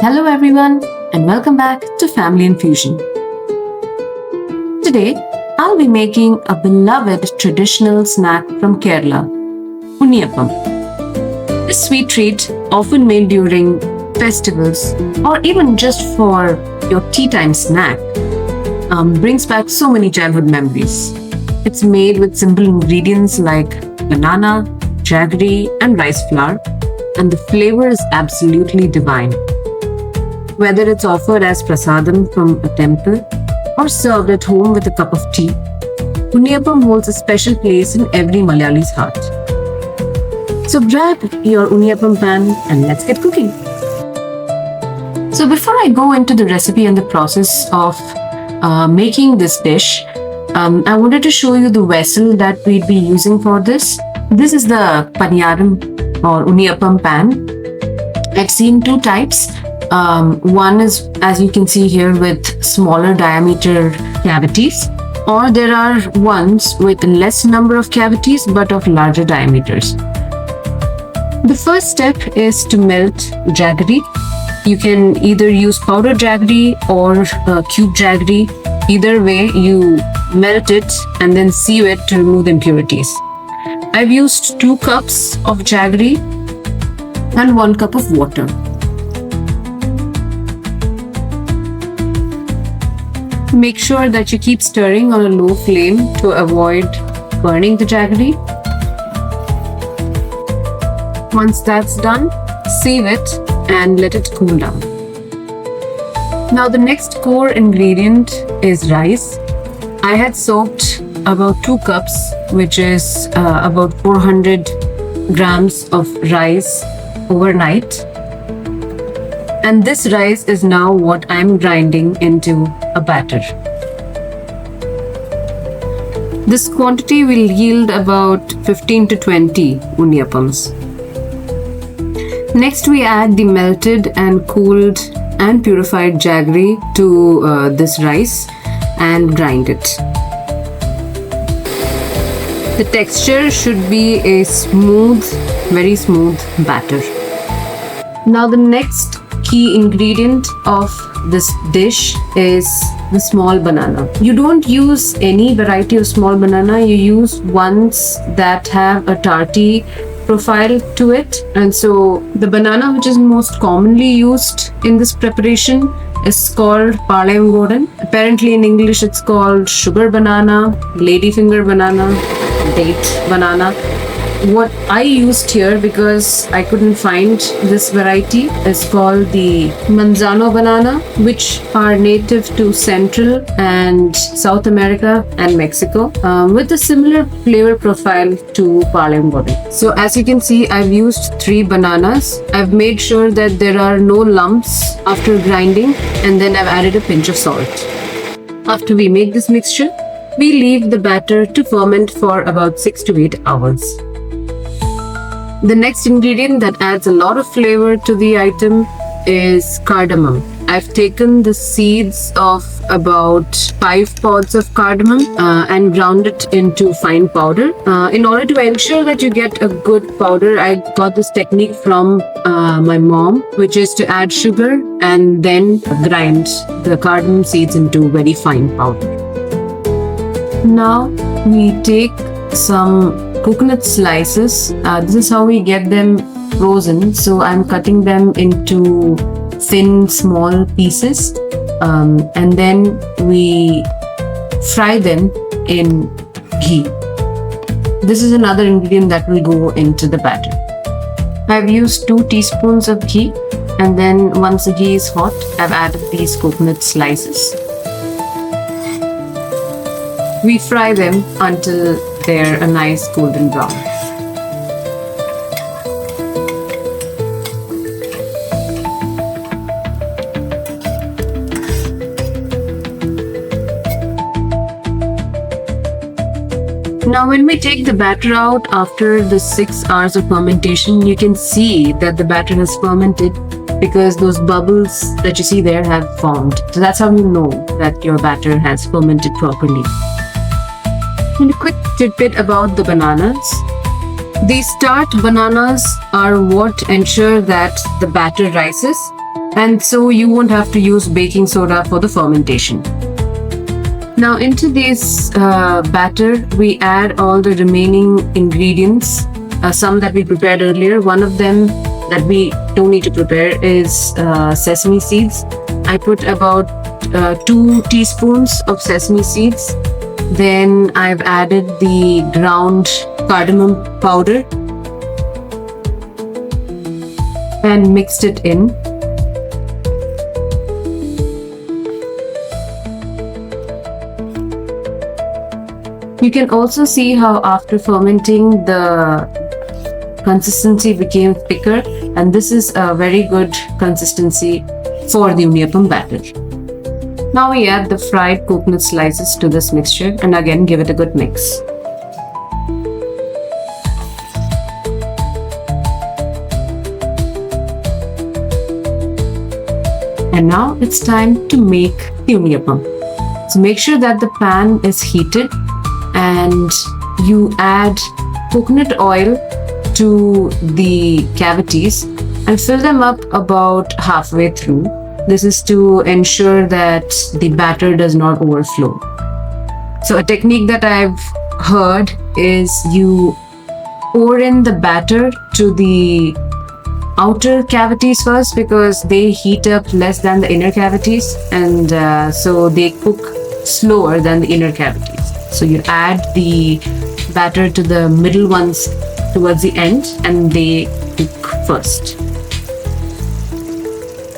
Hello everyone and welcome back to Family&Fusion. Today, I'll be making a beloved traditional snack from Kerala, Unniyappam. This sweet treat, often made during festivals or even just for your tea time snack, brings back so many childhood memories. It's made with simple ingredients like banana, jaggery, and rice flour, and the flavor is absolutely divine. Whether it's offered as prasadam from a temple or served at home with a cup of tea, Uniyappam holds a special place in every Malayali's heart. So grab your Uniyappam pan and let's get cooking. So before I go into the recipe and the process of making this dish, I wanted to show you the vessel that we'd be using for this. This is the paniyaram or Uniyappam pan. I've seen two types. One is, as you can see here, with smaller diameter cavities, or there are ones with less number of cavities but of larger diameters. The first step is to melt jaggery. You can either use powdered jaggery or cube jaggery. Either way, you melt it and then sieve it to remove the impurities. I've used 2 cups of jaggery and 1 cup of water. Make sure that you keep stirring on a low flame to avoid burning the jaggery. Once that's done, sieve it and let it cool down. Now the next core ingredient is rice. I had soaked about 2 cups, which is about 400 grams of rice overnight. And this rice is now what I'm grinding into a batter. This quantity will yield about 15 to 20 Unniyappams. Next, we add the melted and cooled and purified jaggery to this rice and grind it. The texture should be a smooth, very smooth batter. Now the next key ingredient of this dish is the small banana. You don't use any variety of small banana, you use ones that have a tarty profile to it. And so the banana which is most commonly used in this preparation is called palayamkodan. Apparently in English it's called sugar banana, ladyfinger banana, date banana. What I used here, because I couldn't find this variety, is called the manzano banana, which are native to Central and South America and Mexico, with a similar flavor profile to palayamkodan. So as you can see, I've used 3 bananas. I've made sure that there are no lumps after grinding, and then I've added a pinch of salt. After we make this mixture, we leave the batter to ferment for about 6 to 8 hours. The next ingredient that adds a lot of flavor to the item is cardamom. I've taken the seeds of about 5 pods of cardamom and ground it into fine powder. In order to ensure that you get a good powder, I got this technique from my mom, which is to add sugar and then grind the cardamom seeds into very fine powder. Now we take some coconut slices. This is how we get them frozen. So I'm cutting them into thin, small pieces, and then we fry them in ghee. This is another ingredient that will go into the batter. I've used 2 teaspoons of ghee, and then once the ghee is hot, I've added these coconut slices. We fry them until they're a nice golden brown. Now when we take the batter out after the 6 hours of fermentation, you can see that the batter has fermented because those bubbles that you see there have formed. So that's how you know that your batter has fermented properly. And a quick tidbit about the bananas. These tart bananas are what ensure that the batter rises. and so you won't have to use baking soda for the fermentation. Now into this batter, we add all the remaining ingredients, some that we prepared earlier. One of them that we don't need to prepare is sesame seeds. I put about 2 teaspoons of sesame seeds. Then I've added the ground cardamom powder and mixed it in. You can also see how after fermenting the consistency became thicker, and this is a very good consistency for the Unniyappam batter. Now we add the fried coconut slices to this mixture and again give it a good mix. And now it's time to make the Unniyappam. So make sure that the pan is heated and you add coconut oil to the cavities and fill them up about halfway through. This is to ensure that the batter does not overflow. So a technique that I've heard is you pour in the batter to the outer cavities first because they heat up less than the inner cavities, and so they cook slower than the inner cavities. So you add the batter to the middle ones towards the end and they cook first.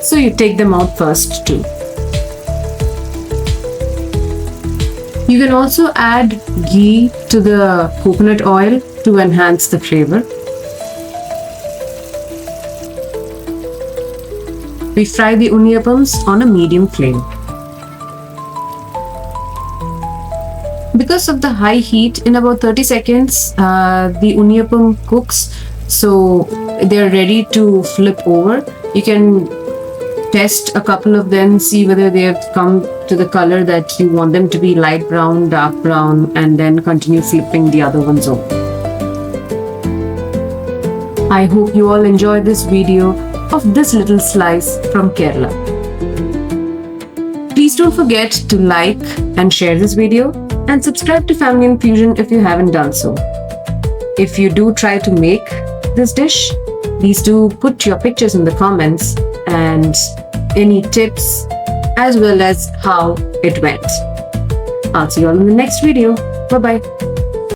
So you take them out first too. You can also add ghee to the coconut oil to enhance the flavor. We fry the Unniyappams on a medium flame. Because of the high heat, in about 30 seconds, the Unniyappam cooks, so they're ready to flip over. You can test a couple of them, see whether they have come to the color that you want them to be, light brown, dark brown, and then continue flipping the other ones over. I hope you all enjoyed this video of this little slice from Kerala. Please don't forget to like and share this video and subscribe to Family&Fusion if you haven't done so. If you do try to make this dish, please do put your pictures in the comments and any tips as well as how it went. I'll see you all in the next video. Bye bye.